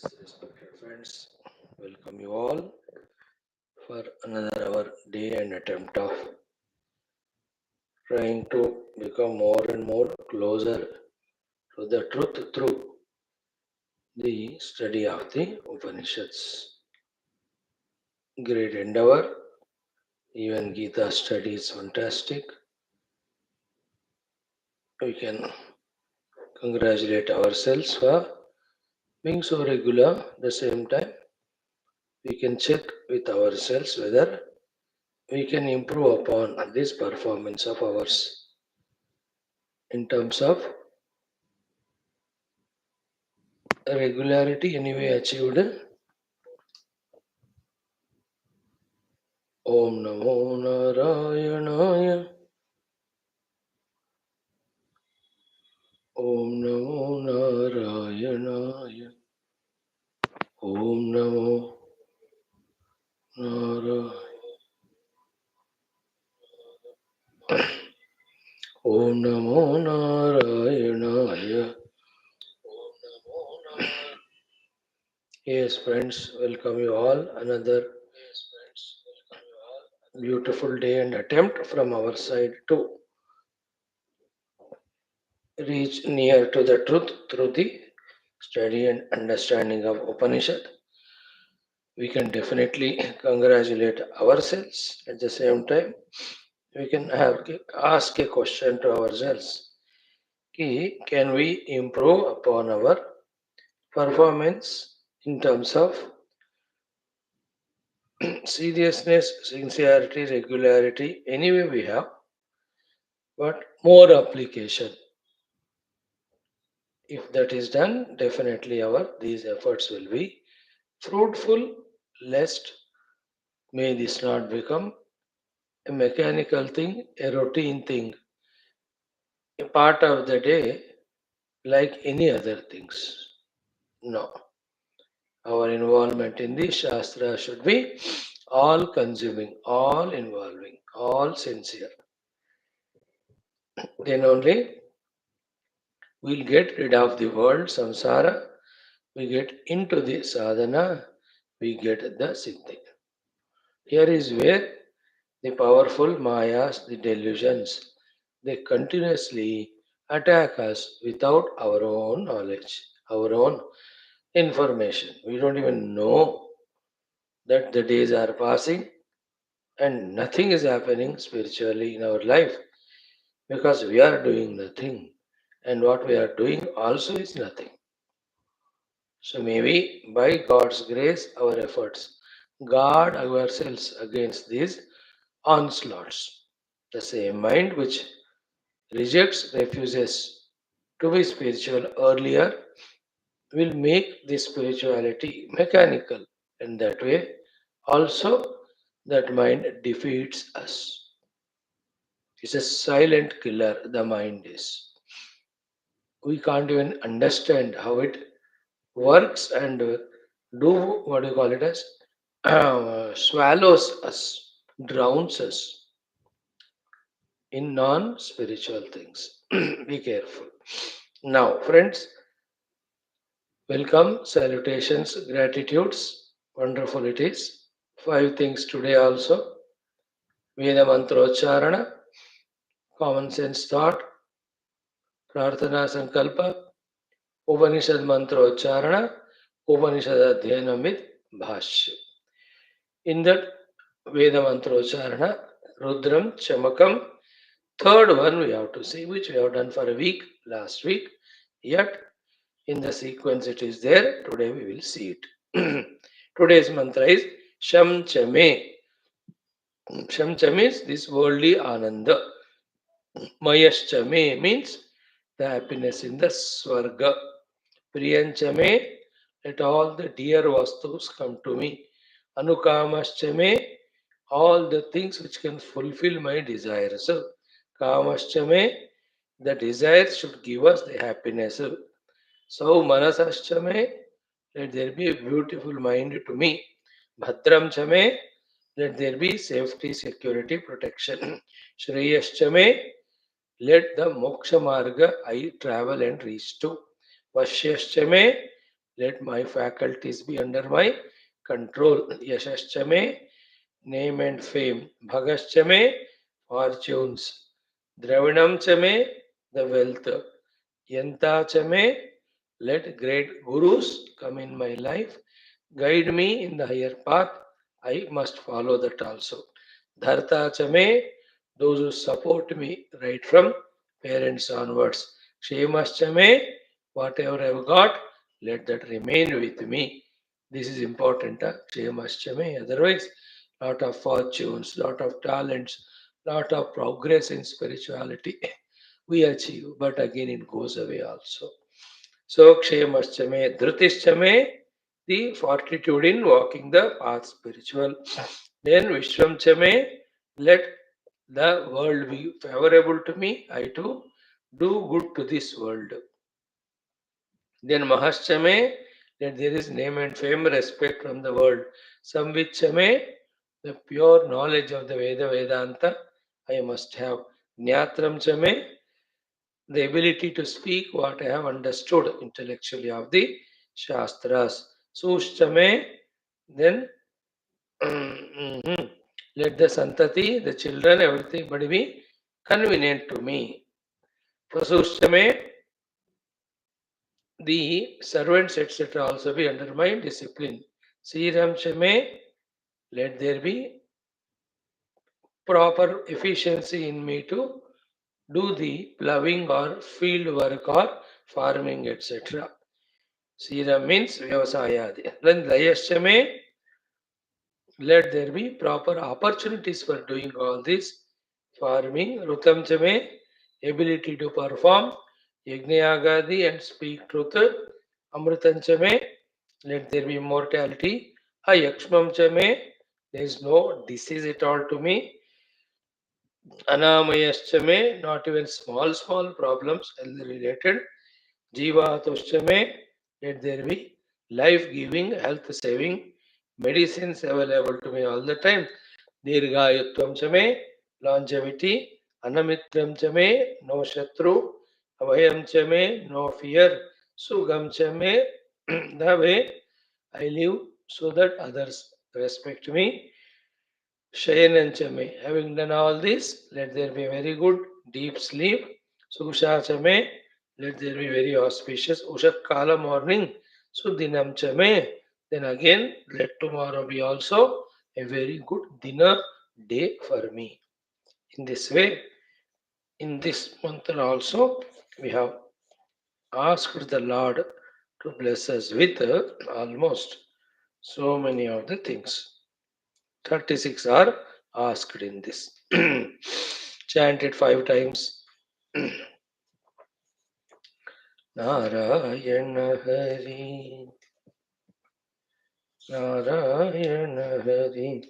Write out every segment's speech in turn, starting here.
Yes, respected friends, welcome you all for another hour day and attempt of trying to become more and more closer to the truth through the study of the Upanishads. Great endeavor, even Gita study is fantastic. We can congratulate ourselves for being so regular. At the same time, we can check with ourselves whether we can improve upon this performance of ours in terms of regularity anyway achieved. Om Namo Narayanaya. Om Namo Narayanaya. Om Namo Narayanaya. Om Namo Narayanaya. Yes, friends, welcome you all. Another beautiful day and attempt from our side to reach near to the truth through the study and understanding of Upanishad. We can definitely congratulate ourselves. At the same time, we can ask a question to ourselves. Can we improve upon our performance in terms of seriousness, sincerity, regularity? Anyway, we have, but more application. If that is done, definitely these efforts will be fruitful. Lest may this not become a mechanical thing, a routine thing, a part of the day like any other things. No. Our involvement in the Shastra should be all consuming, all involving, all sincere. Then only we'll get rid of the world, samsara, we get into the sadhana, we get the siddhi. Here is where the powerful mayas, the delusions, they continuously attack us without our own knowledge, our own information. We don't even know that the days are passing and nothing is happening spiritually in our life because we are doing nothing and what we are doing also is nothing. So maybe by God's grace, our efforts guard ourselves against these onslaughts. The same mind which rejects, refuses to be spiritual earlier will make the spirituality mechanical, and that way also that mind defeats us. It's a silent killer, the mind is. We can't even understand how it works and do what you call it as swallows us, drowns us in non spiritual things. Be careful. Now, friends, welcome, salutations, gratitudes. Wonderful it is. 5 things today also. Veda Mantrocharana, common sense thought, Prarthana Sankalpa, Upanishad Mantrocharana, Upanishad Adhyanam with Bhashyam. In that Veda Mantrocharana, Rudram, Chamakam, third one we have to see, which we have done for a week, last week. Yet, in the sequence it is there, today we will see it. Today's mantra is Sham Chame. Sham Chame is this worldly Ananda. Mayaschame means the happiness in the Swarga. Priyanchame, let all the dear vastus come to me. Anukamaschame, all the things which can fulfill my desires. Kamaschame, the desires should give us the happiness. So Manasaschame, let there be a beautiful mind to me. Bhadram Chame, let there be safety, security, protection. Shriyaschame, let the moksha marga I travel and reach to. Vashyashchame, let my faculties be under my control. Yashascha me, name and fame. Bhagascha me, fortunes. Dravinam cha me, the wealth. Yanta cha me, let great gurus come in my life, guide me in the higher path. I must follow that also. Dharta cha me, those who support me right from parents onwards. Kshemas cha me, whatever I've got, let that remain with me. This is important. Kshemas cha me. Otherwise, lot of fortunes, lot of talents, lot of progress in spirituality we achieve, but again it goes away also. So Kshemascha Dhritischa the fortitude in walking the path spiritual. Then Vishwamcha let the world be favorable to me, I too do good to this world. Then Mahascha let there is name and fame, respect from the world. Samvicha the pure knowledge of the Vedanta I must have. Jnatram the ability to speak what I have understood intellectually of the Shastras. Sushtame, then let the Santati, the children, everybody be convenient to me. Prasushtame, the servants, etc., also be under my discipline. Siram Shame, let there be proper efficiency in me to do the ploughing or field work or farming, etc. Sira means Vyavasayadi. Then Layashame, let there be proper opportunities for doing all this farming. Rutam Chame, ability to perform Yagnayagadi and speak truth. Amritam Chame, let there be mortality. Ayakshmam Chame, there is no disease at all to me. Anamayashchame, not even small problems health related. Jivatoshtame, let there be life-giving, health-saving medicines available to me all the time. Dirghayutvam chame, longevity. Anamitram chame, no shatru. Abhayam chame, no fear. Sugam chame, the way I live so that others respect me. Shayananchame. Having done all this, let there be very good deep sleep. Sushachame. Let there be very auspicious Ushakala morning. Sudinam Chame. Then again, let tomorrow be also a very good dinner day for me. In this way, in this mantra also, we have asked the Lord to bless us with almost so many of the things. 36 are asked in this. Chanted 5 times. Narayana Hari. Narayana Hari.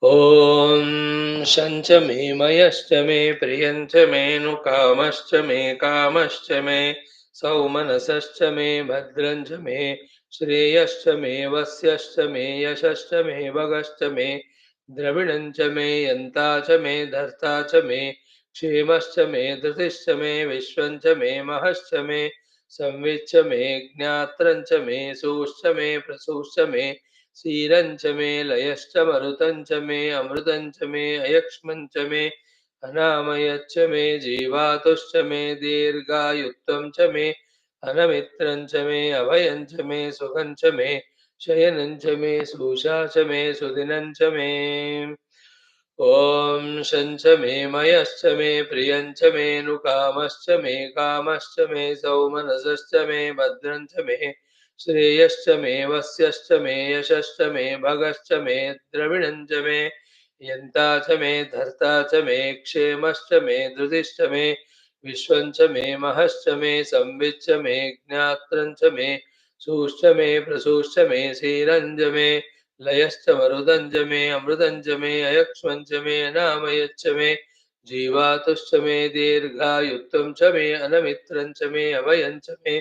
Om Shancha me Mayascha me Priyancha me Nukamascha me Kamascha me Saumanasascha me Bhadrancha me Shreyascha me Vasyascha me Yashascha me Vagascha me Dravinancha me Yantacha me Dhartacha me Kshemascha me Dhritischa me Vishwancha me Mahascha me Samvicha me Gnatrancha me Suscha me Prasuscha me क्षीरंच मे लयश्च मरुतंच मे अमृतंच मे अयक्ष्मंच मे अनामयच्च मे जीवातुश्च मे दीर्घायुत्वं च मे अनमित्रंच मे अभयंच मे सुखंच मे शयनंच मे सूषा च मे सुदिनंच मे ॐ शञ्च मे मयश्च मे प्रियञ्च मे नुकामश्च मे कामश्च मे सौमनसश्च मे भद्रञ्च मे श्रेयश्च मे वस्यश्च मे यशश्च मे भगश्च मे द्रविणञ्च मे यन्ता च मे धर्ता च मे क्षेमश्च मे धृतिश्च मे विश्वञ्च मे महश्च मे संविच्च मे ज्ञात्रञ्च मे सूश्च मे प्रसूश्च मे श्रीरञ्ज मे लयश्च मरुदञ्च मे अमृतञ्च मे अयक्ष्मञ्च मे अनामयच्च मे जीवातुश्च मे दीर्घायुत्वं च मे अनमित्रञ्च मे अभयञ्च मे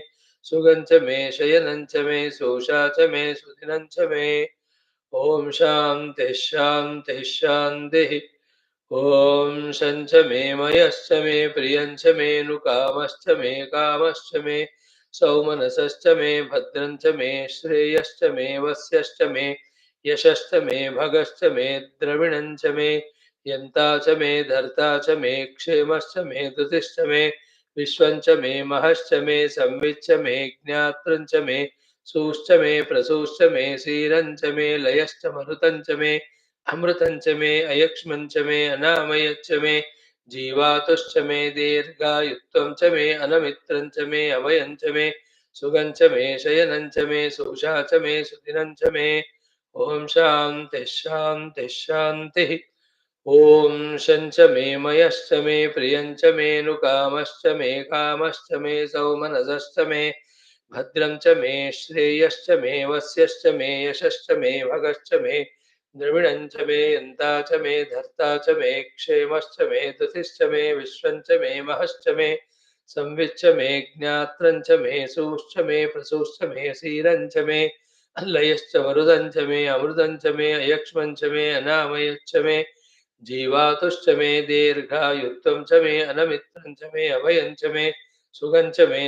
सुगञ्च मे शयनञ्च मे सोषा च मे सुदिनञ्च मे ॐ शान्तिः शान्तिः शान्तिः ॐ शञ्च मे मयश्च मे प्रियञ्च मे नुकामश्च मे कामश्च मे सौमनसश्च मे भद्रञ्च मे श्रेयश्च मे वस्यश्च मे यशश्च मे भगश्च मे द्रविणञ्च मे यन्ता च मे धर्ता च मे क्षेमश्च मे धृतिश्च मे विश्वञ्च मे महश्च मे संविच्च मे ज्ञात्रञ्च मे सूश्च मे प्रसूश्च मे सीरञ्च मे लयश्च मरुतञ्च मे अमृतञ्च मे अयक्ष्मञ्च मे अनामयच्च मे जीवातुश्च मे दीर्घायुत्वं च मे अनमित्रञ्च मे अभयञ्च मे सुगञ्च मे शयनञ्च मे सुषा च मे सुदिनञ्च मे ॐ शान्तिः शान्तिः शान्तिः ॐ शञ्च मे मयश्च मे प्रियञ्च मेऽनुकामश्च मे कामश्च मे सौमनसश्च मे भद्रं च मे श्रेयश्च मे वस्यश्च मे यशश्च मे भगश्च मे द्रविणं च मे यन्ता च मे धर्ता च मे क्षेमश्च मे धृतिश्च मे विश्वं च मे महश्च मे संविच्च मे ज्ञात्रं च मे सूश्च मे प्रसूश्च मे सीरं च मे लयश्च वरुदं च मे अमृतं च मे अयक्ष्मं च मे अनामयश्च मे जीवातुश्च मे दीर्घायुत्वं च मे अनमित्रं च मे अभयं च मे सुगं च मे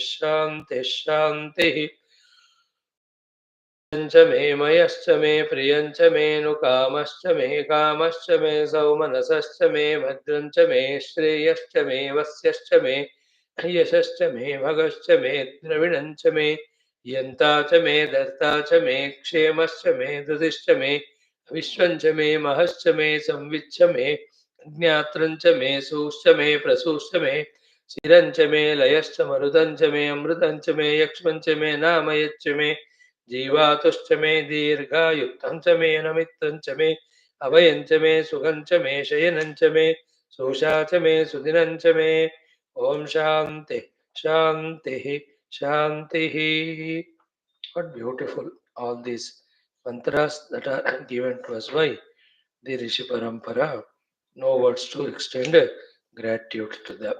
शान्तिः शान्तिः च मे मयश्च मे प्रियञ्च मेऽनुकामश्च मे कामश्च मे सौमनसश्च मे भद्रं च मे श्रेयश्च मे वस्यश्च मे यशश्च मे भगश्च मे द्रविणं च मे यन्ता च मे दर्ता च मे क्षेमश्च मे धृतिश्च मे विश्वं च मे महश्च मे संविच्छ मे ज्ञात्रं च मे सूश्च मे प्रसूश्च मे शिरं च मे लयश्च मरुदं च मे अमृतं च मे यक्ष्मं च मे नामयच्च मे जीवातुश्च मे दीर्घायुक्तं च मे नमित्तं च मे अभयं च मे सुखं च मे शयनं च मे सोषा च मे सुदिनं च मे ॐ शान्ति शान्तिः शान्तिः. What beautiful all these mantras that are given to us by the Rishi Parampara. No words to extend gratitude to the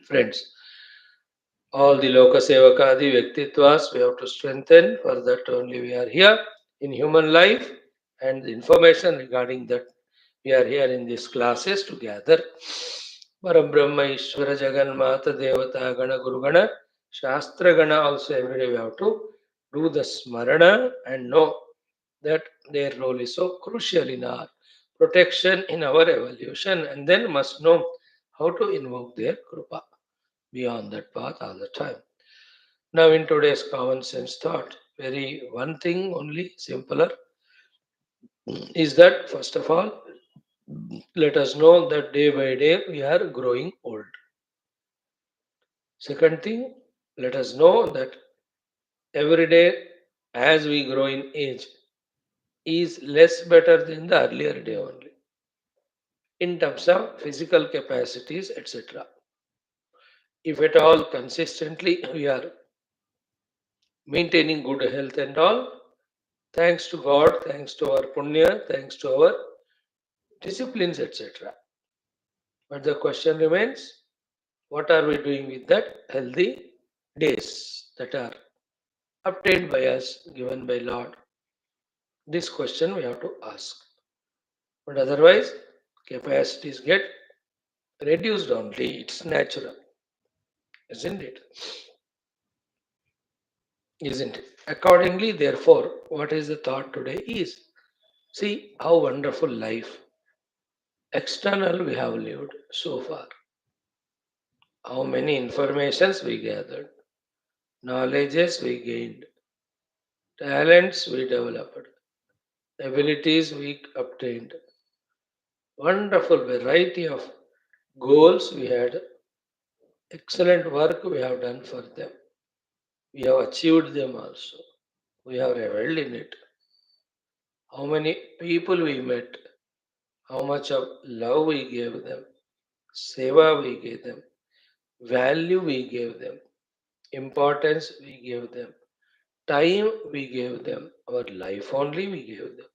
friends. All the Lokasevakadi Vyaktitwas we have to strengthen. For that only we are here in human life, and the information regarding that we are here in these classes to gather. Parabrahma Ishvara Jagan Mata Devata Gana Guru Gana Shastra Gana also every day we have to do the Smarana and know that their role is so crucial in our protection, in our evolution, and then must know how to invoke their Krupa. Be on that path all the time. Now, in today's common sense thought, very one thing only simpler is that first of all, let us know that day by day we are growing old. Second thing, let us know that every day as we grow in age is less better than the earlier day only in terms of physical capacities, etc. If at all consistently we are maintaining good health and all, thanks to God, thanks to our punya, thanks to our disciplines, etc. But the question remains, what are we doing with that healthy days that are obtained by us, given by Lord? This question we have to ask. But otherwise, capacities get reduced only. It's natural, isn't it? Isn't it? Accordingly, therefore, what is the thought today is, see how wonderful life external we have lived so far. How many informations we gathered, knowledges we gained, talents we developed, abilities we obtained, wonderful variety of goals we had, excellent work we have done for them. We have achieved them also. We have reveled in it. How many people we met, how much of love we gave them, seva we gave them, value we gave them, importance we gave them, time we gave them, our life only we gave them.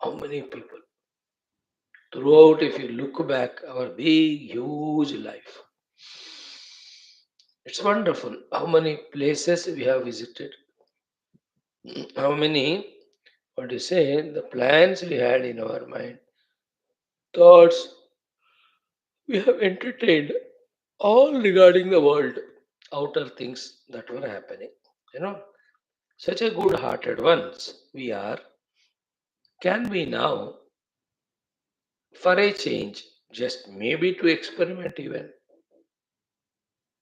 How many people? Throughout, if you look back, our big, huge life. It's wonderful how many places we have visited, how many, what do you say, the plans we had in our mind, thoughts, We have entertained all regarding the world, outer things that were happening. You know, such a good hearted ones we are. Can we now, for a change, just maybe to experiment even,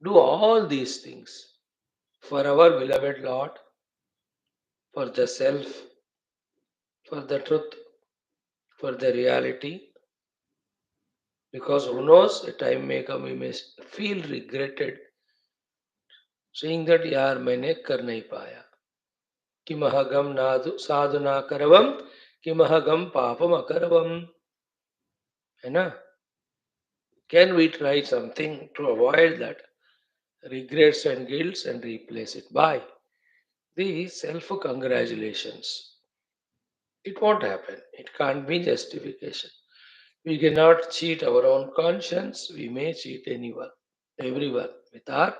do all these things for our beloved Lord, for the self, for the truth, for the reality? Because who knows, a time may come we may feel regretted saying that यार मैंने कर नहीं पाया किमहगम नादु साधुना करवम किमहगम पापम अकरवम है ना. Can we try something to avoid that regrets and guilts and replace it by the self congratulations? It won't happen. It can't be justification. We cannot cheat our own conscience. We may cheat anyone, everyone, with our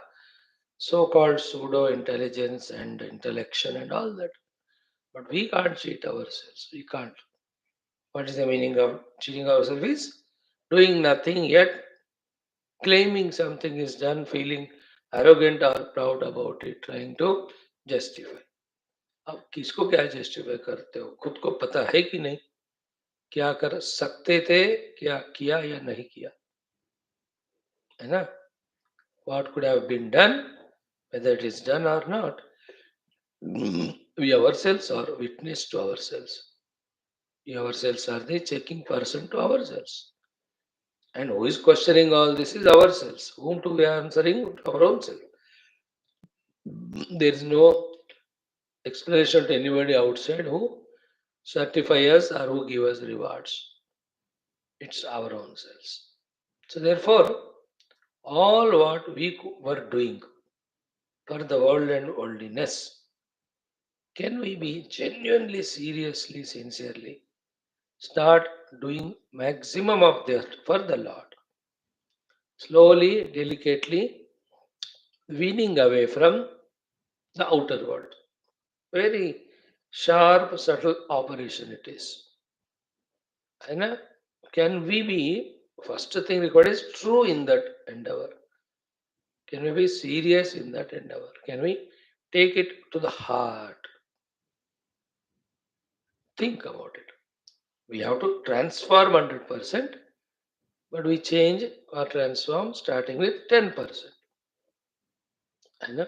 so called pseudo intelligence and intellection and all that. But we can't cheat ourselves. We can't. What is the meaning of cheating ourselves? Is doing nothing yet claiming something is done, feeling arrogant or proud about it, trying to justify. अब किसको क्या justify करते हो? खुद को पता है कि नहीं क्या कर सकते थे, क्या किया या नहीं किया, है ना? What could have been done, whether it is done or not, we ourselves are witness to ourselves. We ourselves are the checking person to ourselves. And who is questioning all this is ourselves. Whom to be answering? Our own self. There is no explanation to anybody outside who certify us or who give us rewards. It's our own selves. So therefore, all what we were doing for the world and worldliness, can we be genuinely, seriously, sincerely start doing maximum of that for the Lord? Slowly, delicately, weaning away from the outer world. Very sharp, subtle operation it is. And can we be, first thing required is true in that endeavor? Can we be serious in that endeavor? Can we take it to the heart? Think about it. We have to transform 100%, but we change or transform starting with 10%. And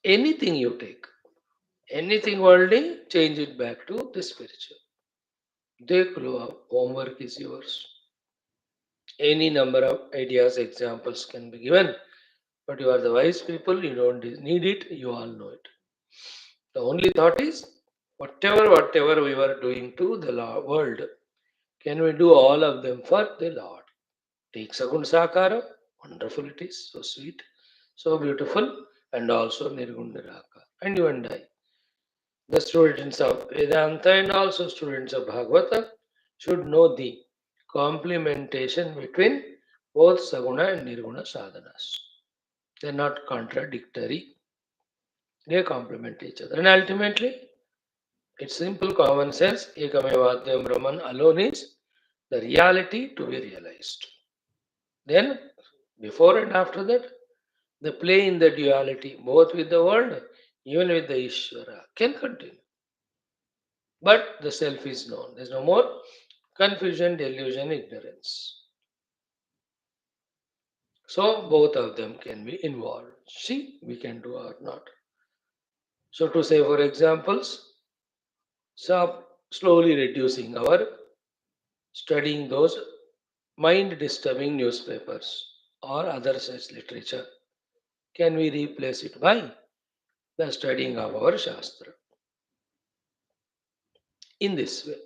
anything you take, anything worldly, change it back to the spiritual. Dekh lo, homework is yours. Any number of ideas, examples can be given, but you are the wise people, you don't need it, you all know it. The only thought is whatever we were doing to the world, can we do all of them for the Lord? Take Sagun Sakara, wonderful it is, so sweet, so beautiful, and also Nirgun Niraka. And you and I, the students of Vedanta and also students of Bhagavata, should know the complementation between both Saguna and Nirguna sadhanas. They are not contradictory, they complement each other. And ultimately, it's simple common sense. Ekamevadhyam Brahman alone is the reality to be realized. Then, before and after that, the play in the duality, both with the world, even with the Ishvara, can continue. But the self is known. There's no more confusion, delusion, ignorance. So, both of them can be involved. See, we can do or not. So, to say, for examples, so slowly reducing our studying those mind disturbing newspapers or other such literature. Can we replace it by the studying of our Shastra? In this way,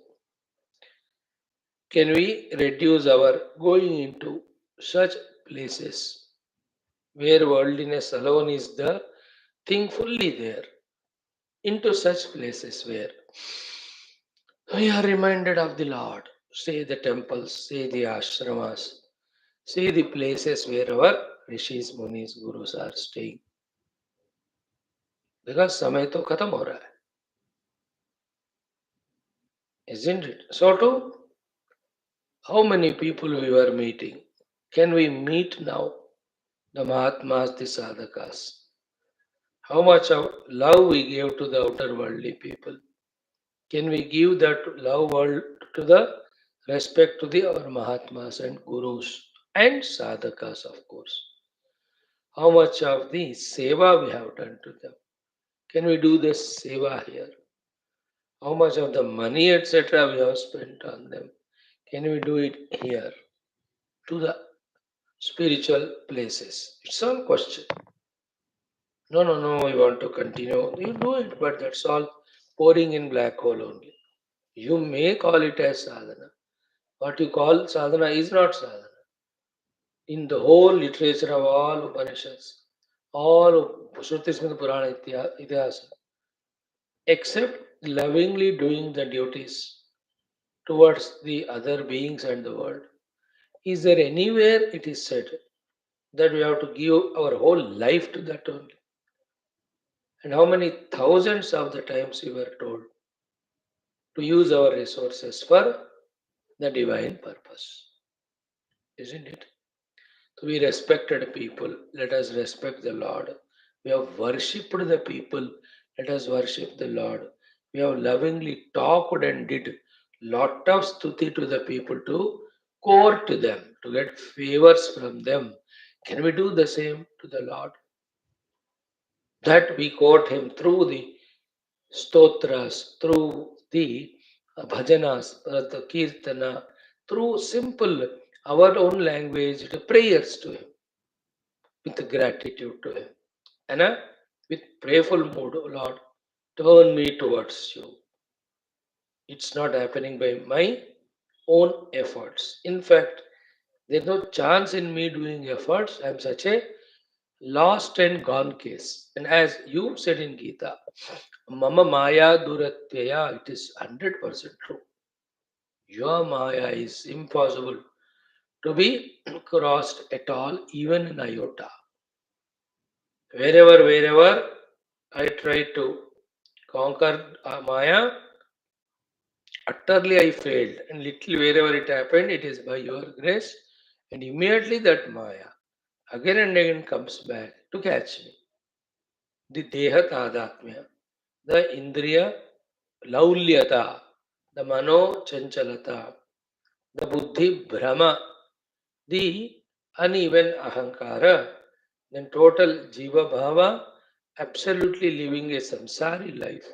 can we reduce our going into such places where worldliness alone is the thing fully there, into such places where we are reminded of the Lord? Say the temples, say the ashramas, say the places where our rishis, munis, gurus are staying. Because समय तो खत्म हो रहा है, isn't it? So too, how many people we were meeting? Can we meet now the Mahatmas, the Sadhakas? How much of love we gave to the outer worldly people? Can we give that love world to the respect to the our Mahatmas and Gurus and Sadhakas, of course? How much of the seva we have done to them? Can we do this seva here? How much of the money, etc., we have spent on them? Can we do it here to the spiritual places? It's all question. No, no, no, we want to continue. You do it, but that's all pouring in black hole only. You may call it as sadhana. What you call sadhana is not sadhana. In the whole literature of all Upanishads, all Shruti Smriti Purana Itihasa, except lovingly doing the duties towards the other beings and the world, is there anywhere it is said that we have to give our whole life to that only? And how many thousands of the times we were told to use our resources for the divine purpose, isn't it? To be respected people, let us respect the Lord. We have worshipped the people, let us worship the Lord. We have lovingly talked and did lot of stuti to the people to court them, to get favors from them. Can we do the same to the Lord? That we court Him through the stotras, through the bhajanas, the kirtana, through simple, our own language, the prayers to Him, with gratitude to Him. And with prayerful mood, "Oh Lord, turn me towards you." It's not happening by my own efforts. In fact, there's no chance in me doing efforts. I'm such a lost and gone case. And as you said in Gita, Mama Maya Duratyaya, it is 100% true. Your Maya is impossible to be crossed at all, even in iota. Wherever I try to conquer Maya, utterly I failed. And little wherever it happened, it is by your grace. And immediately that Maya again and again comes back to catch me. The Deha Tadatmya, the Indriya Laulyata, the Mano Chanchalata, the Buddhi Brahma, the uneven Ahankara, then total Jiva Bhava, absolutely living a samsari life.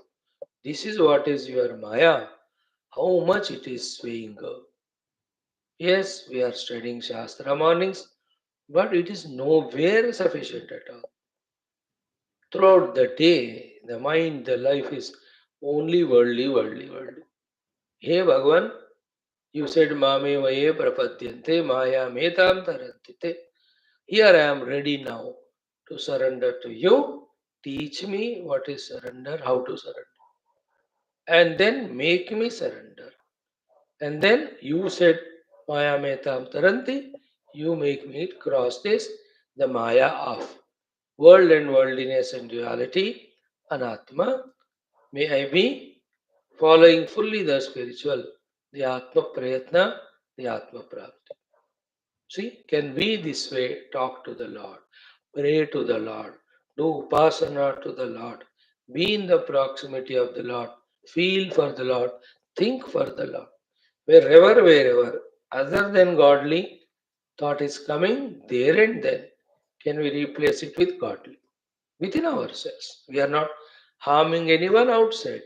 This is what is your Maya, how much it is swaying. Yes, we are studying Shastra mornings, but it is nowhere sufficient at all. Throughout the day, the mind, the life is only worldly, worldly, worldly. Hey Bhagavan, you said Mame Vaye Prapadyante Maya Metam Tarantite. Here I am ready now to surrender to you. Teach me what is surrender, how to surrender. And then make me surrender. And then you said, Maya Metam Taranti, you make me cross this, the Maya of world and worldliness and duality, Anatma. May I be following fully the spiritual, the Atma Prayatna, the Atma Prapti. See, can we this way talk to the Lord, pray to the Lord, do upasana to the Lord, be in the proximity of the Lord, feel for the Lord, think for the Lord. Wherever, other than godly thought is coming, there and then, can we replace it with godly? Within ourselves. We are not harming anyone outside.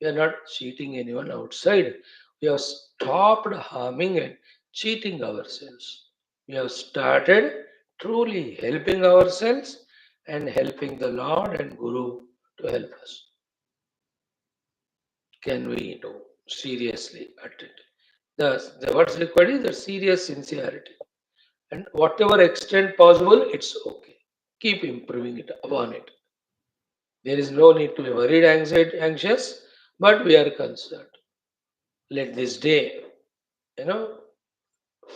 We are not cheating anyone outside. We have stopped harming and cheating ourselves. We have started truly helping ourselves and helping the Lord and Guru to help us. Can we do seriously at it? What's required is the serious sincerity. And whatever extent possible, it's okay. Keep improving it upon it. There is no need to be worried, anxious, but we are concerned. Let this day, you know,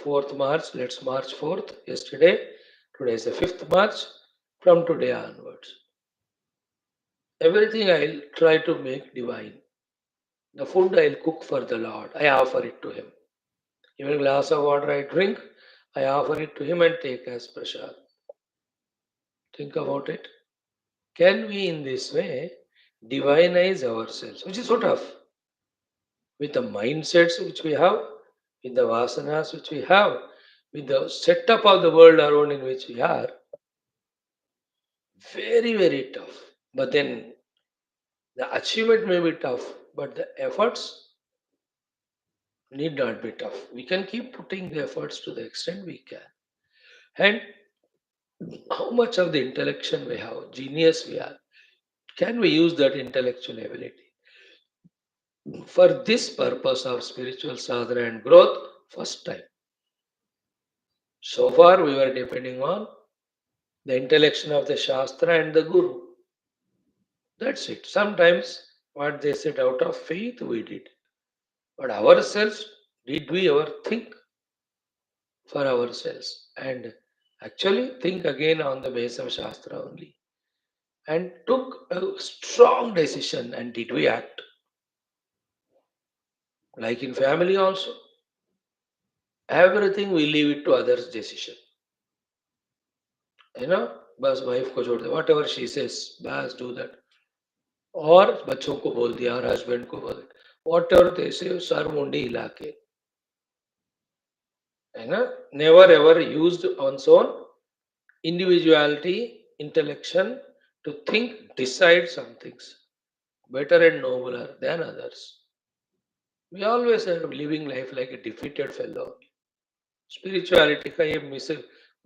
4th March, let's March 4th, yesterday, today is the 5th March, from today onwards. Everything I'll try to make divine. The food I'll cook for the Lord, I offer it to Him. Even a glass of water I drink, I offer it to him and take as prasad. Think about it. Can we in this way divinize ourselves, which is so tough, with the mindsets which we have, with the vasanas which we have, with the setup of the world around in which we are, very, very tough. But then the achievement may be tough, but the efforts need not be tough. We can keep putting the efforts to the extent we can. And how much of the intellection we have, genius we are, can we use that intellectual ability for this purpose of spiritual sadhana and growth? First time. So far, we were depending on the intellection of the Shastra and the Guru. That's it. Sometimes what they said out of faith we did. But ourselves, did we ever think for ourselves? And actually think again on the base of Shastra only. And took a strong decision, and did we act? Like in family also. Everything we leave it to others' decision. You know, बस wife को छोड़ दे, whatever she says, बस do that. और बच्चों को बोल दिया और हस्बैंड को बोल दिया, whatever they say, सर मुंडी हिला के, है ना? Never ever used one's own individuality, intellection to think, decide some things better and nobler than others. We always end up living life like a defeated fellow. Spirituality का ये miss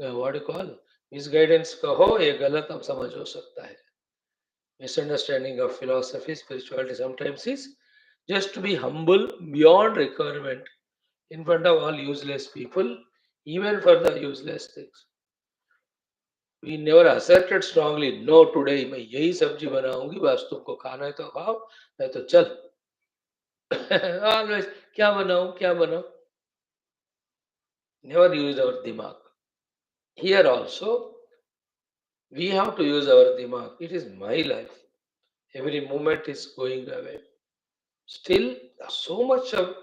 what call misguidance कहो, ये गलत अब समझ हो सकता है. Misunderstanding of philosophy, spirituality sometimes is just to be humble beyond requirement in front of all useless people, even for the useless things. We never asserted strongly, no, today मैं यही सब्जी बनाऊंगी, बस तुमको खाना है तो खाओ, नहीं तो चल. Always क्या बनाऊं, क्या बनाऊं. Never used our dimag. Here also, we have to use our dimag. It is my life. Every moment is going away. Still, so much of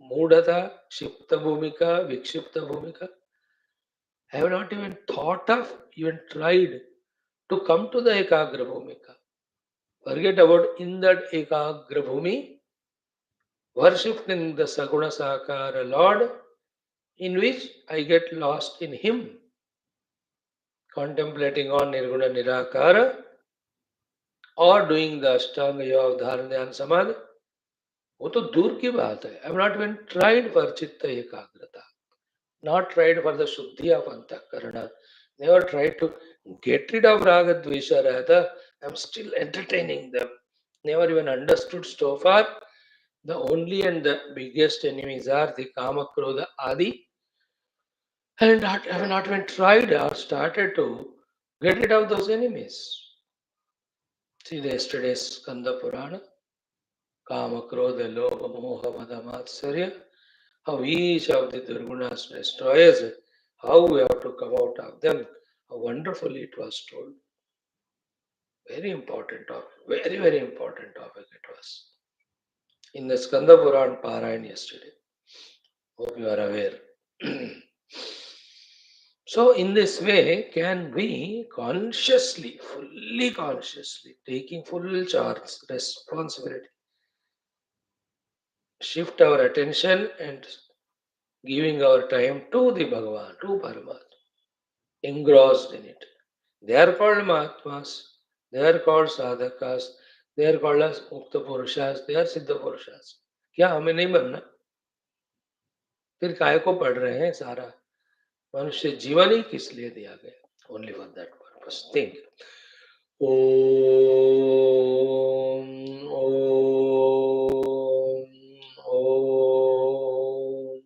mudata, kshipta bhumika, vikshipta bhumika. I have not even thought of, even tried to come to the ekagra bhumika. Forget about in that ekagra bhumi, worshipping the Saguna Sakara Lord, in which I get lost in Him, contemplating on Nirguna Nirakara, or doing the Ashtanga Yoga Dharana Dhyana Samadhi. वो तो दूर की बात है. I have not even tried for chitta ekagrata, not tried for the shuddhi of antakarana, never tried to get rid of raga dvesha, rather I am still entertaining them. Never even understood so far the only and the biggest enemies are the kama krodha adi, and I have not even tried or started to get rid of those enemies. See the yesterday's Skanda Purana, kama krodha lobha moha mada matsarya, how each of the Durgunas destroys it, how we have to come out of them, how wonderfully it was told. Very important topic, very, very important topic it was. In the Skanda Puran Parayan yesterday. Hope you are aware. So, in this way, can we consciously, fully consciously, taking full charge, responsibility, shift our attention and giving our time to the Bhagavan, to Paramatma, engrossed in it. They are called Mahatmas, they are called Sadhakas, they are called as Mukta Purushas, they are Siddha Purushas. क्या हमें नहीं बनना? फिर काय को पढ़ रहे हैं सारा? मनुष्य जीवन ही किस लिए दिया गया? Only for that purpose. Think. Om, Om, Om.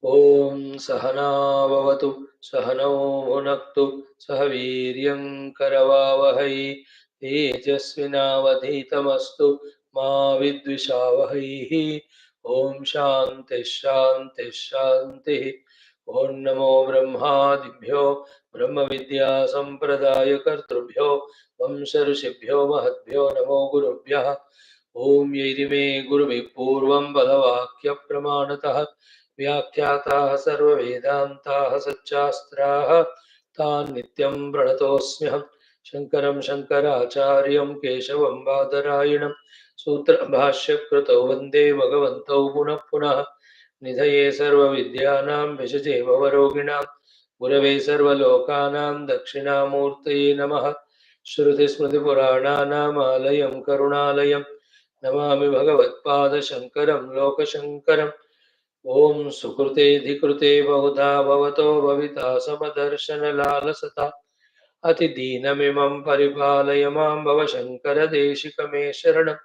Om Sahana Bhavatu Sahano Bhunaktu Sahaviryam Karavavahai Tejasvinavadhitamastu Ma Vidvishavahai. Om Shanti Shanti Shanti. Om Namo Brahmadibhyo Brahma Vidya Sampradaya Kartrubhyo Vamsa Rishibhyo Mahadbhyo Namo Gurubhyah. Om Yirime Guruvi Purvam Badavakya Pramanatah व्याख्याताः सर्ववेदान्ताः सच्चास्त्राः तान् नित्यं प्रणतोऽस्म्यहम् शङ्करं शङ्कराचार्यं केशवं बादरायणं सूत्रभाष्यकृतौ वन्दे भगवन्तौ पुनः पुनः निधये सर्वविद्यानां विषजे भवरोगिणां गुरवे सर्वलोकानां दक्षिणामूर्तये नमः। श्रुतिस्मृतिपुराणानामालयं करुणालयं नमामि भगवत्पादशङ्करं लोकशङ्करम्। ॐ सुकृतेऽधिकृते बहुधा भवतो भविता समदर्शनलालसता अतिदीनमिमं परिपालय मां भवशङ्करदेशिकमे शरणम्।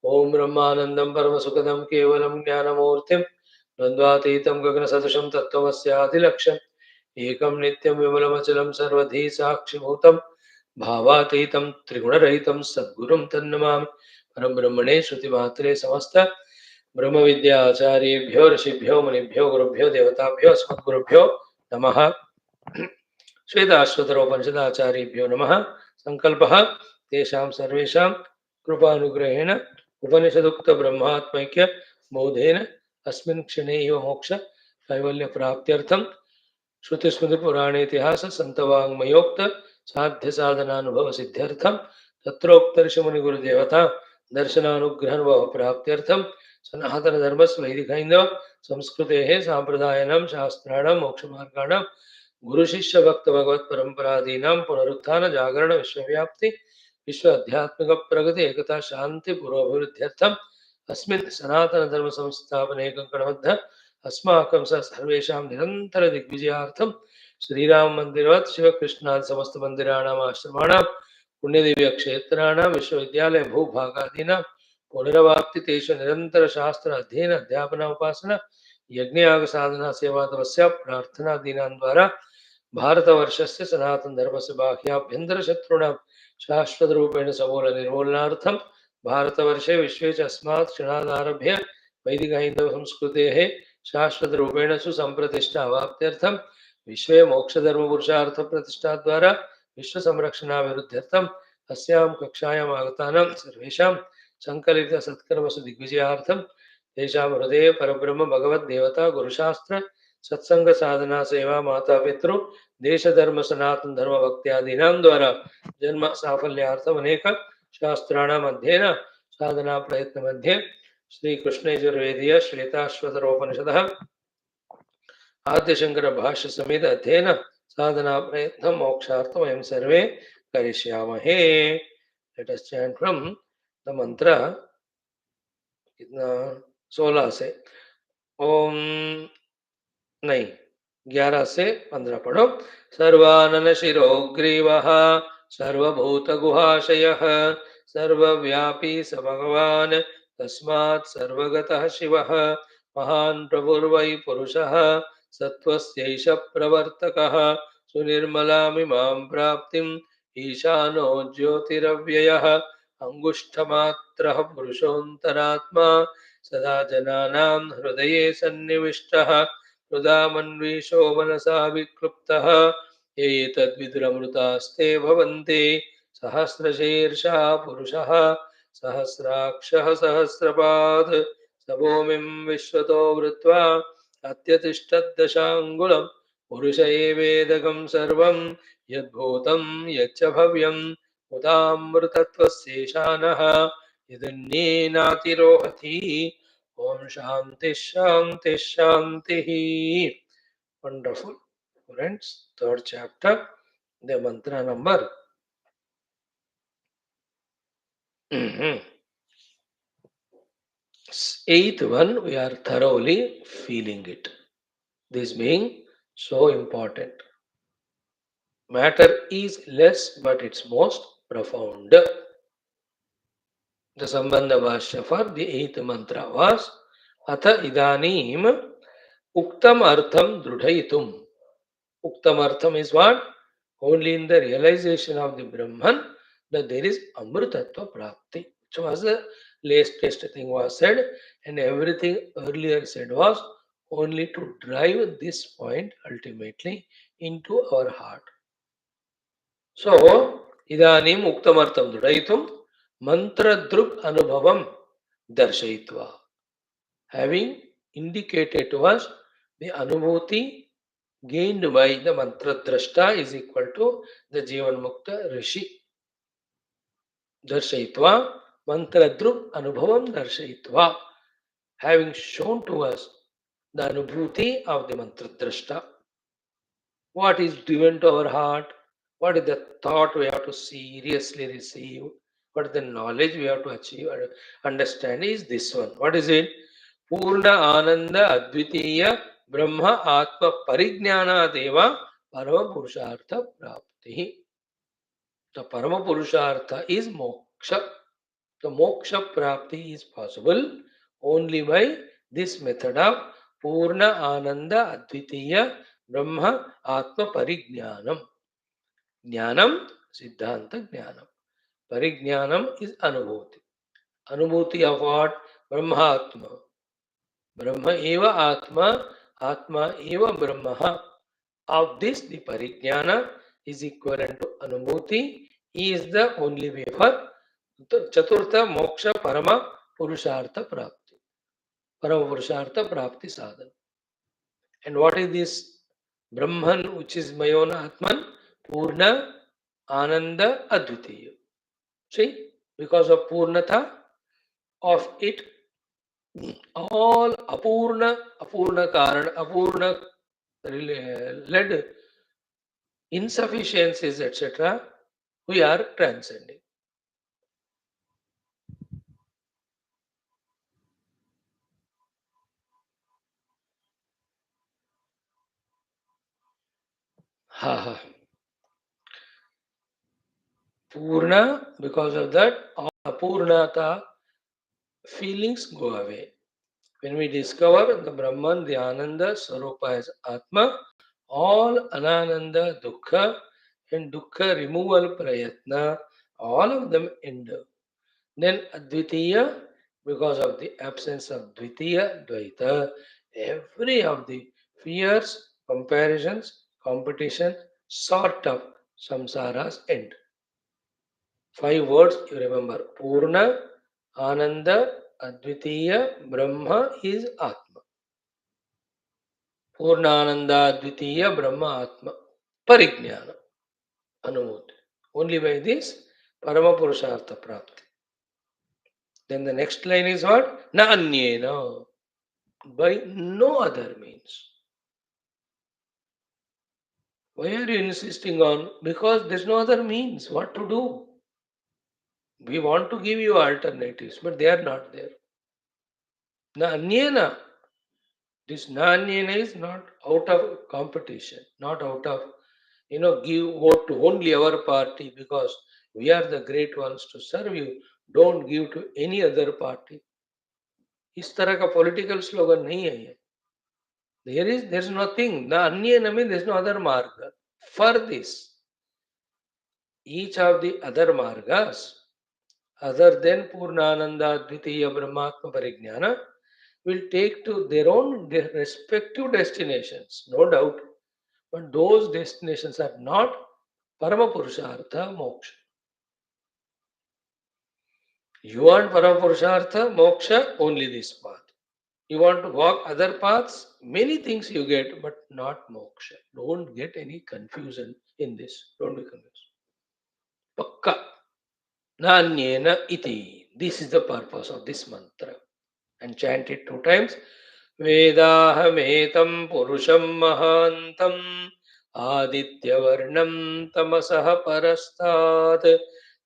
ॐ ब्रह्मानन्दं परमसुखदं केवलं ज्ञानमूर्तिं द्वन्द्वातीतं गगनसदृशं तत्त्वमस्यादिलक्ष्यम् एकं नित्यं विमलमचलं सर्वधी साक्षिभूतं भावातीतं त्रिगुणरहितं सद्गुरुं तन्नमामि। परं ब्रह्मणे श्रुतिमात्रे समस्त ब्रह्मविद्याचार्येभ्यो ऋषिभ्यो मुनिभ्यो गुरुभ्यो देवताभ्यो अस्मद्गुरुभ्यो नमः। श्वेताश्वतरोपनिषदाचार्येभ्यो नमः। संकल्पः तेषां सर्वेषां कृपानुग्रहेण उपनिषदुक्तब्रह्मात्मैक्य बोधेन अस्मिन् क्षणे एव मोक्ष कैवल्यप्राप्त्यर्थं श्रुतिस्मृतिपुराणेतिहास सन्तवाङ्मयोक्त साध्य साधनानुभव सिद्ध्यर्थं तत्रोक्तर्षिमुनिगुरुदेवता दर्शनानुग्रहनुभव प्राप्त्यर्थं सनातन धर्मस्य वैदिकैन्दव संस्कृतेः साम्प्रदायिनां शास्त्राणां मोक्षमार्गाणां गुरु शिष्य भक्त भगवत परंपरादीनां पुनरुत्थान जागरण विश्वव्याप्ति विश्व आध्यात्मिक प्रगति एकता शांति पुरोभिवृद्ध्यर्थम अस्मिन् सनातन धर्म संस्थापने कंकणबद्ध अस्माकं सर्वेषां निरंतर दिग्विजयार्थं श्रीराम मंदिरवत् शिवकृष्णादि समस्त मंदिराणाम् आश्रमाणां पुण्यदिव्य क्षेत्राणां विश्वविद्यालय भूभागादीनां पुनरवाप्ति तेषु निरंतर शास्त्र अध्ययन अध्यापन उपासना यज्ञयाग साधना सेवा तपस्या प्रार्थना दीनां द्वारा भारतवर्षस्य सनातन धर्मस्य बाह्याभ्यन्तर शत्रूणां शाश्वत रूपेण समूल निर्मूलनार्थं भारतवर्षे विश्वे च अस्मात् क्षणादारभ्य वैदिक हैन्दव संस्कृतेः शाश्वत रूपेण सुसंप्रतिष्ठा अवाप्त्यर्थं विश्वे मोक्षधर्म पुरुषार्थ प्रतिष्ठा द्वारा विश्व संरक्षणाभिवृद्ध्यर्थं अस्यां कक्षायाम् आगतानां सर्वेषां संकलित सत्कर्मसु दिग्विजयार्थं तेषां हृदये परब्रह्म भगवद्देवता गुरुशास्त्र सत्संग साधना सेवा माता पितृ देश धर्म सनातन धर्म भक्त्यादीनां द्वारा जन्म साफल्यार्थम अनेक शास्त्राणाम् अध्ययन साधना प्रयत्न मध्ये श्री कृष्ण यजुर्वेदीय श्वेताश्वतरोपनिषदः आद्य शंकर भाष्य समेत अध्ययन साधना प्रयत्न मोक्षार्थम वयं सर्वे करिष्यामहे। Let us chant from the mantra कितना 16 से ओम नहीं 11 से 15 पढ़ो। सर्वानन शिरोग्रीवः सर्वभूतगुहाशयः सर्वव्यापी स भगवान् तस्मात् सर्वगतः शिवः महान् प्रभुर्वै पुरुषः सत्त्वस्यैष प्रवर्तकः सुनिर्मलामिमां प्राप्तिम् ईशानो ज्योतिरव्ययः अंगुष्ठमात्रः पुरुषोऽन्तरात्मा सदा जनानां हृदये सन्निविष्टः हृदा मन्वीषो मनसा विक्लुप्तः ये तद्विदुरमृतास्ते भवन्ति सहस्रशीर्षा पुरुषः सहस्राक्षः सहस्रपात् स भूमिं विश्वतो वृत्वा अत्यतिष्ठद्दशाङ्गुलं पुरुष एवेदकं सर्वं यद्भूतं यच्च भव्यम् उदामृतत्वस्येषानः यदन्येनातिरोहति। Om Shanti Shanti Shanti. Wonderful. Friends, third chapter, the mantra number. Eighth one, we are thoroughly feeling it. This being so important. Matter is less, but it's most profound. The Sambandha Bhashya for the eighth mantra was Atha Idanim Uktam Artham Drudhaitum. Uktamartham is what? Only in the realization of the Brahman that there is Amritattva Prapti. Which was the latest thing was said, and everything earlier said was only to drive this point ultimately into our heart. So, Idanim Uktamartham Drudaitum Mantra Druk Anubhavam Darshayitva. Having indicated to us The Anubhuti gained by the mantra drashta is equal to the Jivan Mukta Rishi. Darshayitva mantra druk anubhavam darshayitva, having shown to us the Anubhuti of the mantra drashta. What is driven to our heart? What is the thought we have to seriously receive? What is the knowledge we have to achieve or understand is this one. What is it? Purna Ananda Advitiya Brahma Atma Parijnana Deva Parama Purushartha Prapti. The Parama Purushartha is moksha. The moksha prapti is possible only by this method of Purna Ananda Advitiya Brahma Atma Parijnanam. Jnanam, Siddhanta Jnanam. Parijnanam is Anubhuti. Anubhuti of what? Brahmatma. Brahma eva Atma, Atma eva Brahma. Of this, the Parijnana is equivalent to Anubhuti. He is the only way for Chaturtha Moksha Parama Purushartha Prapti. Parama Purushartha Prapti Sadhana. And what is this Brahman, which is Mayona Atman? Purna Ananda Advitiya. See, because of Purnatha of it, all Apurna Karana, Apurna led insufficiencies, etc., we are transcending. Ha ha. Purna, because of that, all Apurnata feelings go away. When we discover the Brahman, the Ananda, Swarupa as Atma, all Anananda, Dukkha, and Dukkha removal Prayatna, all of them end. Then Advitiya, because of the absence of Dvitiya, Dvaita, every of the fears, comparisons, competition, sort of samsaras end. 5 words you remember. Purna, Ananda, Advitiya, Brahma is Atma. Purnananda, Advitiya, Brahma, Atma. Parijnana, Anumoti. Only by this, Parama Purushartha Prapti. Then the next line is what? Na anyena. By no other means. Why are you insisting on? Because there's no other means. What to do? We want to give you alternatives, but they are not there. Na anyena. This na anyena is not out of competition, not out of, give vote to only our party because we are the great ones to serve you. Don't give to any other party. इस तरह का political slogan नहीं है ये. There's nothing. Na anyena means there's no other marga. For this, each of the other margas, other than Purnananda, Dvitiya, Brahmatma, Parijnana, will take to their respective destinations, no doubt. But those destinations are not Parama Purushartha Moksha. You want Parama Purushartha Moksha, only this path. You want to walk other paths, many things you get, but not Moksha. Don't get any confusion in this. Don't be confused. Pakka. Nanyena iti. This is the purpose of this mantra. And chant it 2 times. Vedahametam purusham mahantam adityavarnam tamasah parastat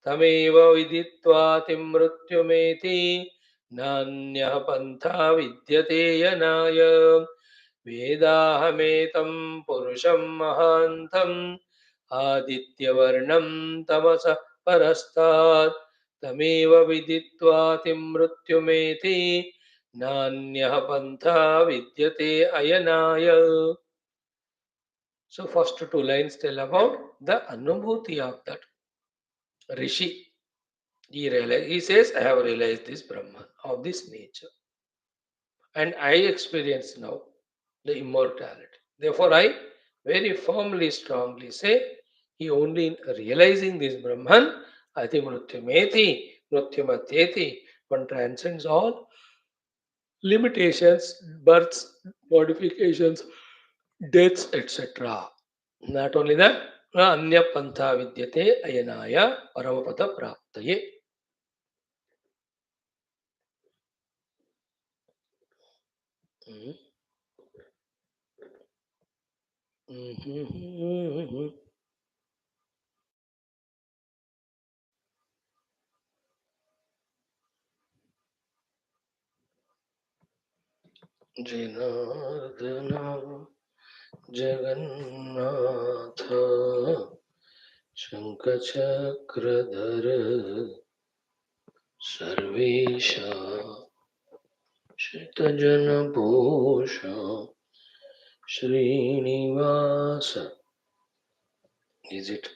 tameva viditva timrutyumeti nanyah pantha vidyate yanaya. Vedahametam purusham mahantam adityavarnam tamasah परस्तात् तमेव विदित्वा मृत्युमेति नान्यः पन्था vidyate ayanaya. So first 2 lines tell about the anubhuti of that rishi. He says, I have realized this Brahman of this nature. And I experience now the immortality. Therefore, I very firmly, strongly say, he only in realizing this Brahman, ati mrutyumeti, mrutyumatyeti, one transcends all limitations, births, modifications, deaths, etc. Not only that, anya pantha vidyate ayanaya paramapada praptaye. Janardana Jagannatha Shankachakradhara Sarvesha Shritajana Srinivasa. Is it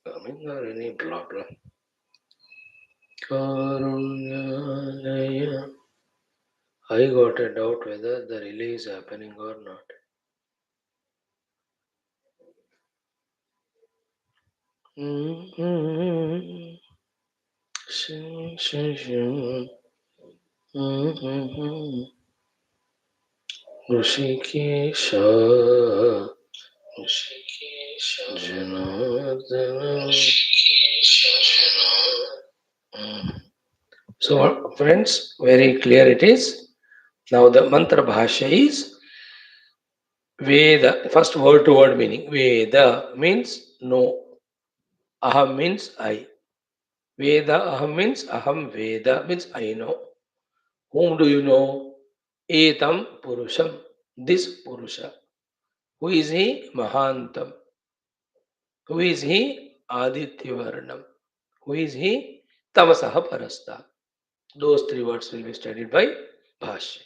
coming or any blah blah? Karunyalaya. I got a doubt whether the relay is happening or not. Rishikesha Janardana. So, friends, very clear it is. Now, the mantra bhashya is Veda. First word to word meaning. Veda means no. Aham means I. Veda aham means aham Veda means I know. Whom do you know? Etam Purusham. This Purusha. Who is he? Mahantam. Who is he? Adityavarnam. Who is he? Tamasaha Parasta. Those three words will be studied by Bhashya.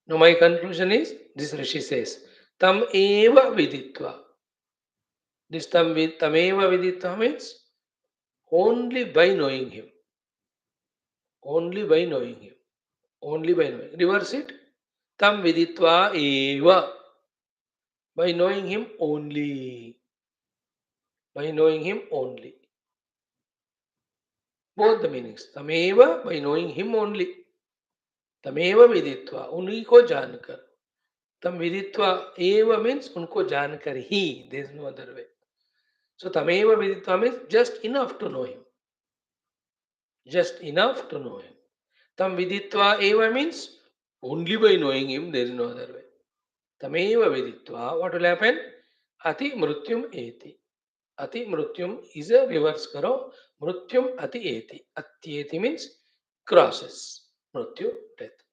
Now my conclusion is, this Rishi says, Tam eva viditva. This tameva viditva means only by knowing him. Only by knowing him. Only by knowing. Reverse it. Tam viditva eva. By knowing him only. By knowing him only. Both the meanings. Tameva, by knowing him only. Tameva viditva, उन्हीं को जानकर. तम विदित्वा एव means उनको जानकर ही. There is no other way. So tameva viditva means just enough to know him. Just enough to know him. Tam viditva eva means only by knowing him, there is no other way. Tameva viditva, what will happen? Ati mrutyum eti. Ati mrutyum is a reverse karo. Mrutyum ati eti. Atyeti means crosses. Mrutyu, death.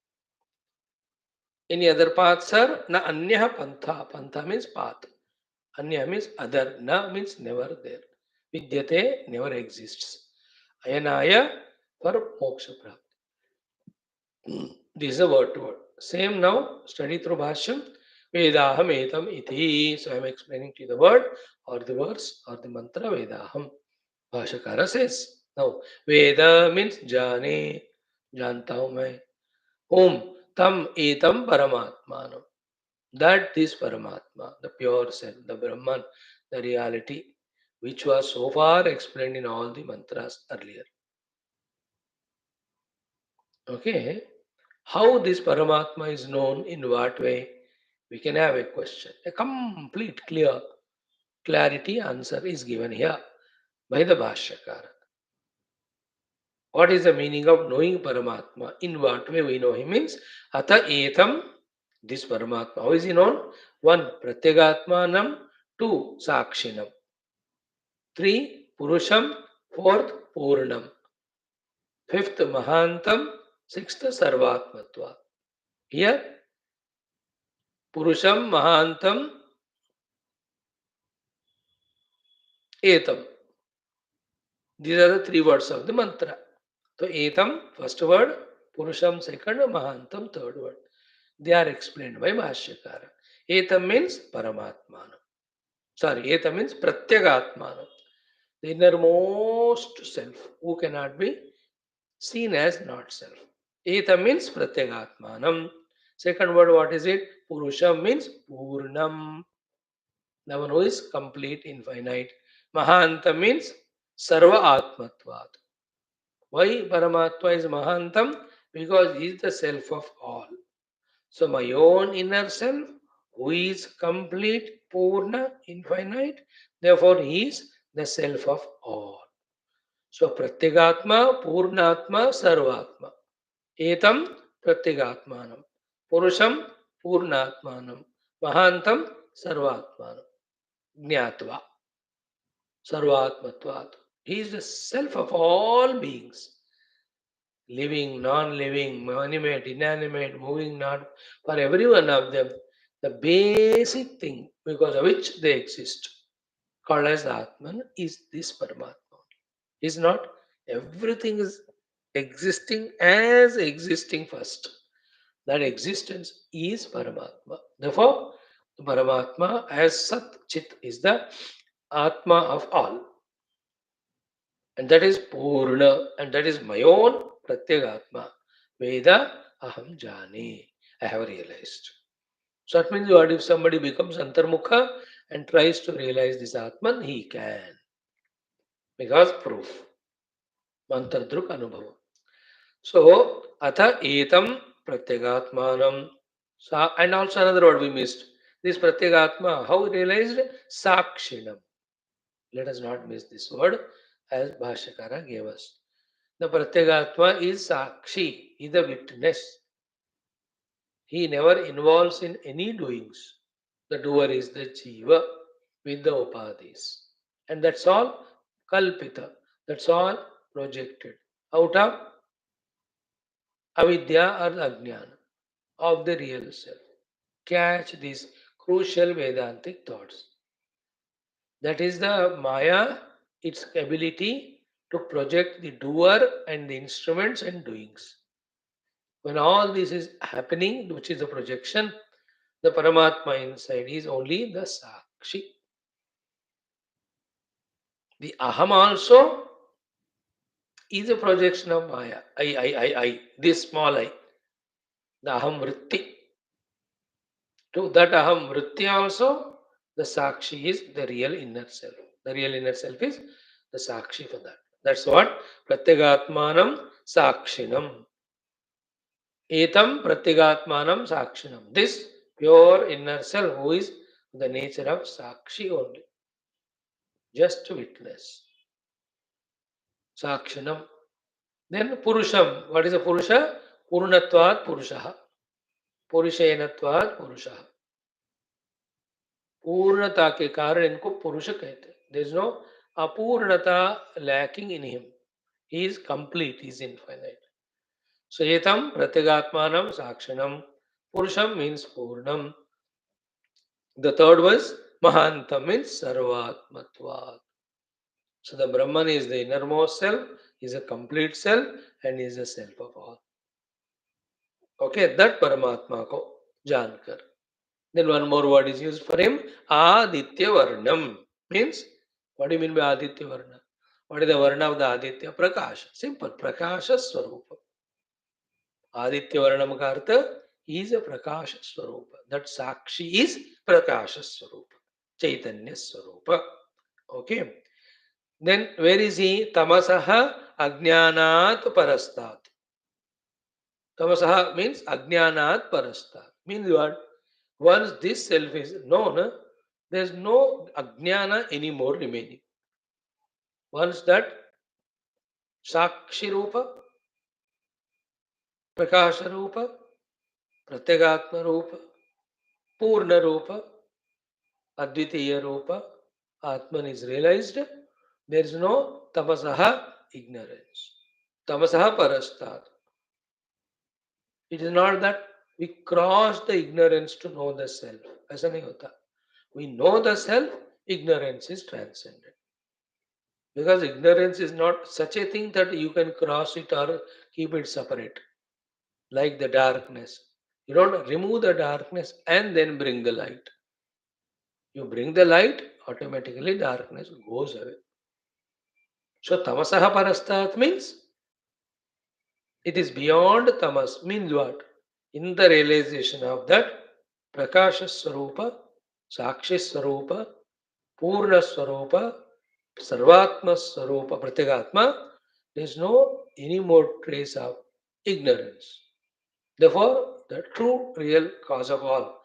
Any other path, sir? Na anyah pantha. Pantha means path. Anya means other. Na means never there. Vidyate never exists. Ayanaya for moksha prapti. This is a word to word. Same now, study through Bhashyam. Vedaham etam iti. So I am explaining to you the word or the verse or the mantra Vedaham. Bhashyakara says. Now, Veda means jane. Janta hu main. Om tam etam paramatmanam. That is Paramatma, the pure self, the Brahman, the reality, which was so far explained in all the mantras earlier. Okay, how this Paramatma is known, in what way? We can have a question. A complete, clear, clarity answer is given here by the Bhashyakara. What is the meaning of knowing Paramatma? In what way we know him means Ata etam, this Paramatma. How is he known? One, Pratyagatmanam, two, Sakshinam. Three, Purusham. Fourth, Purnam. Fifth, Mahantam. Sixth, Sarvatmatva. Here, Purusham, Mahantam, Etam. These are the three words of the mantra. So, Etam, first word, Purusham, second, Mahantam, third word. They are explained by Bhashyakara. Etam means Paramatmanam. Sorry, Etam means Pratyagatmanam. The innermost self, who cannot be seen as not self. Etam means Pratyagatmanam. Second word, what is it? Purusham means Purnam. The one who is complete, infinite. Mahantam means Sarva Atmatvat. Why Paramatma is Mahantam? because he is the self of all. So my own inner self, who is complete, purna, infinite, therefore he is the self of all. So Pratyagatma, Purnatma, Sarvatma. Etam Pratyagatmanam. Purusham Purnatmanam. Mahantam Sarvatmanam. Jnatva. Sarvatmatvat. He is the self of all beings. Living, non-living, animate, inanimate, moving, not, for every one of them, the basic thing because of which they exist, called as Atman, is this Paramatma. Is not everything is existing as existing first. That existence is Paramatma. Therefore, Paramatma as Sat Chit is the Atma of all. And that is Purna, and that is my own Pratyagatma. Veda Aham Jane. I have realized. So that means what if somebody becomes Antarmukha and tries to realize this Atman, he can. Because proof. Mantardruk Anubhava. So, Atha Etam Pratyagatmanam. And also another word we missed. This Pratyagatma, how realized? Sakshinam. Let us not miss this word as Bhashyakara gave us. The Pratyagatma is Sakshi, is the witness. He never involves in any doings. The doer is the Jiva with the Upadhis. And that's all Kalpita. That's all projected out of Avidya or Ajnana of the real self. Catch these crucial Vedantic thoughts. That is the Maya, its ability to project the doer and the instruments and doings. When all this is happening, which is the projection, the Paramatma inside is only the Sakshi. The Aham also is a projection of Maya. I, this small I. The Aham Vritti. To that Aham Vritti also, the Sakshi is the real inner self. The real inner self is the Sakshi for that. That's what Pratyagatmanam Sakshinam. Etam Pratyagatmanam Sakshinam. This pure inner self who is the nature of Sakshi only. Just to witness. Sakshinam. Then Purusham. What is a Purusha? Purnatvat Purushaha. Purushenatvat Purushaha. पूर्णता के कारण इनको पुरुष कहते हैं. There is no apurnata lacking in him. He is complete, he is infinite. So etam pratyagatmanam sakshanam. Purusham means purnam. The third was mahantam means sarvatmatvat. So the Brahman is the innermost self, is a complete self, and is the self of all. Okay, that Paramatma ko jankar. Then one more word is used for him. Aditya Varnam means, what do you mean by Aditya Varna? What is the Varna of the Aditya? Prakasha. Simple. Prakasha Swarupa. Aditya Varnam ka artha, he is a Prakasha Swarupa. That Sakshi is Prakasha Swarupa. Chaitanya Swarupa. Okay. Then where is he? Tamasaha Ajnanat Parastat. Tamasaha means Ajnanat Parastat. Means what? Once this self is known, there is no ajnana anymore remaining. Once that Sakshi Rupa, Prakasha Rupa, Pratyagatma Rupa, Purna Rupa, Advitiya Rupa, Atman is realized, there is no Tamasaha ignorance. Tamasaha Parastat. It is not that we cross the ignorance to know the self. ऐसा नहीं होता. We know the self, ignorance is transcended. Because ignorance is not such a thing that you can cross it or keep it separate. Like the darkness. You don't remove the darkness and then bring the light. You bring the light, automatically darkness goes away. So tamasaha parastat means it is beyond tamas. Means what? In the realization of that prakasha swarupa, sakshi swarupa, purna swarupa, sarvatma swarupa, pratyagatma, there is no any more trace of ignorance. Therefore, the true, real cause of all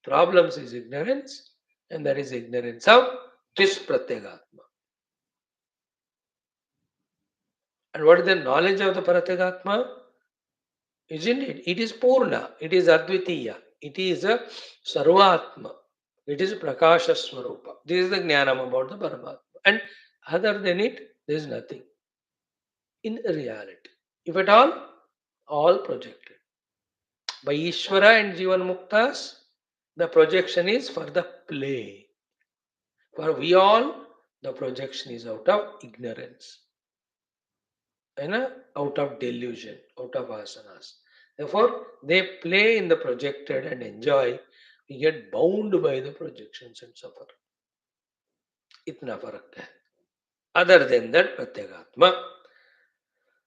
problems is ignorance, and that is ignorance of this Pratyagatma. And what is the knowledge of the Pratyagatma? Isn't it? It is Purna, it is Advitiya, it is a Sarvatma, it is Prakasha Swarupa. This is the Jnanam about the Paramatma. And other than it, there is nothing in reality. If at all projected. By Ishvara and Jivan Muktas, the projection is for the play. For we all, the projection is out of ignorance, and out of delusion, out of asanas. Therefore, they play in the projected and enjoy. We get bound by the projections and suffer. Itna farak hai. Other than that, Pratyagatma.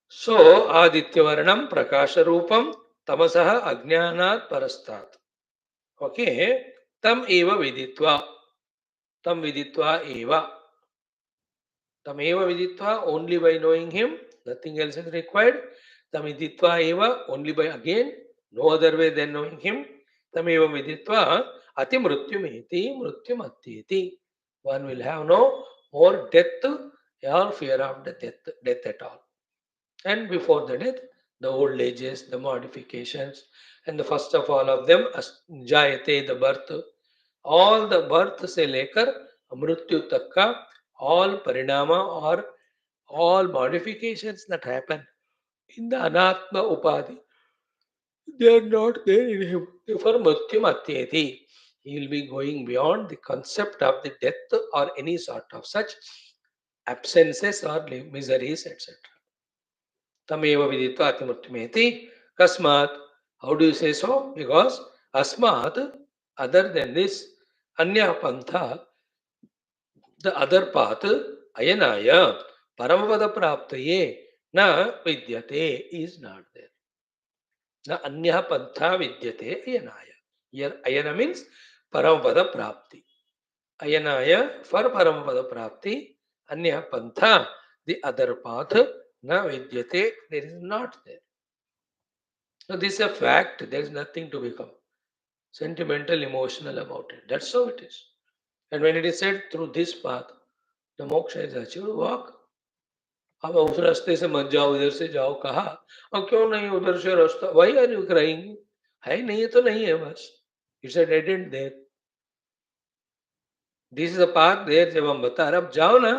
So, Adityavarnam Prakasha Rupam Tamasaha Ajnanat Parastat. Okay, Tam Eva Viditva. Tam Viditva Eva. Tameva viditva, only by knowing him, nothing else is required. Tamiditva eva, only by again, no other way than knowing him. Tameva viditva, ati mrityumeti, mrityumatyeti. One will have no more death or fear of the death at all. And before the death, the old ages, the modifications, and the first of all of them, jayate, the birth, all the birth se lekar mrityu takka, all parinama or all modifications that happen in the anatma upadhi, they are not there in him. Therefore, mrityum atyeti. He will be going beyond the concept of the death or any sort of such absences or miseries, etc. Tameva viditva atimurtimeti. Kasmat. How do you say so? Because asmat, other than this, anya pantha, the other path, ayanaya, paramavada praptaye, na vidyate, is not there. Na anya pantha vidyate ayanaya. Here ayana means paramavada prapti. Ayanaya, for paramavada prapti, anya pantha, the other path, na vidyate, there is not there. So this is a fact. There is nothing to become sentimental, emotional about it. That's how it is. And when it is said through this path, the moksha is achieved, walk. अब उस रास्ते से मत जाओ, इधर से जाओ, कहा अब क्यों नहीं उधर से रास्ता, वाई आर यू क्राइंग, है नहीं है तो नहीं है बस, it's a dead end there, this is a path there, जब हम बता रहे अब जाओ ना,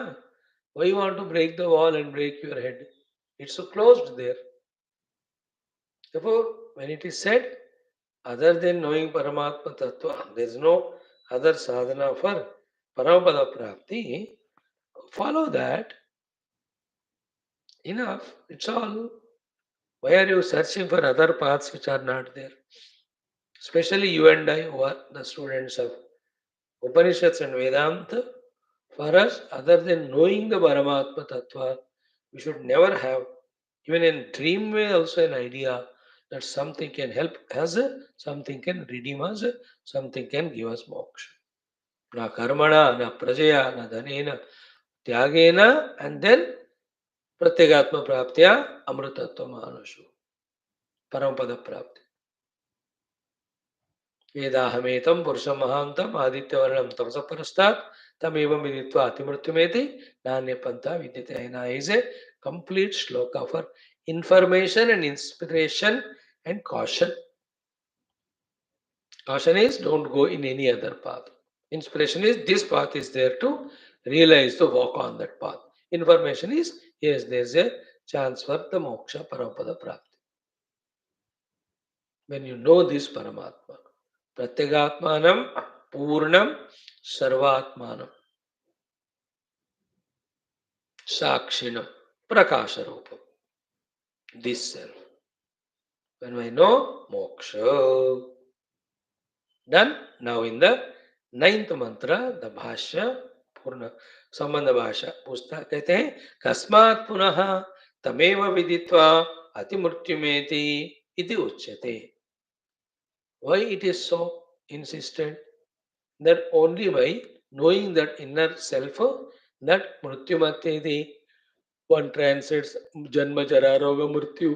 why want to break the wall and break your head, it's closed there. Therefore, when it is said, other than knowing Paramatma Tattva, there is no other sadhana for Paramapada Prapti, follow that. Enough. It's all. Why are you searching for other paths which are not there? Especially you and I, who are the students of Upanishads and Vedanta, for us, other than knowing the Paramatma Tattva, we should never have, even in dream way, also an idea that something can help us, something can redeem us, something can give us moksha. Na karmana, na prajaya, na dhanena, tyagena, and then pratyagatma praptya, amrutatva manashu, parapada prapti. वेदाहमेतं पुरुषं महान्तं आदित्यवर्णं तमसः परस्तात् तमेवं विदित्वा अतिमृत्युमेति नान्यपन्था विद्यते. Aina is a complete shloka for information and inspiration and caution. Caution is don't go in any other path. Inspiration is this path is there to realize to walk on that path. Information is yes, there's a chance for the moksha parapada prapti. When you know this Paramatma, Pratyagatmanam Purnam Sarvatmanam Sakshinam Prakasharupam. This self. When I know moksha. Done. Now in the ninth mantra, the Bhashya Purna Sambandha Bhasha पुस्तक कहते हैं कस्मात् पुनः तमेव विदित्वा अतिमृत्युमेति इति उच्यते. Why it is so insistent? That only by knowing that inner self, that mrityumatyeti, one transcends janma jara roga mrityu,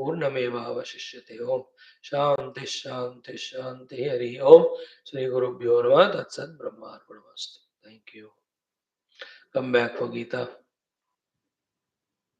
पूर्णमेवावशिष्यते. ओम शांति शांति शांति. हरि ओम. Shri Gurubhyo Namaha. Tat Sat Brahmarpanamस्तु. Thank you. Come back for Gita.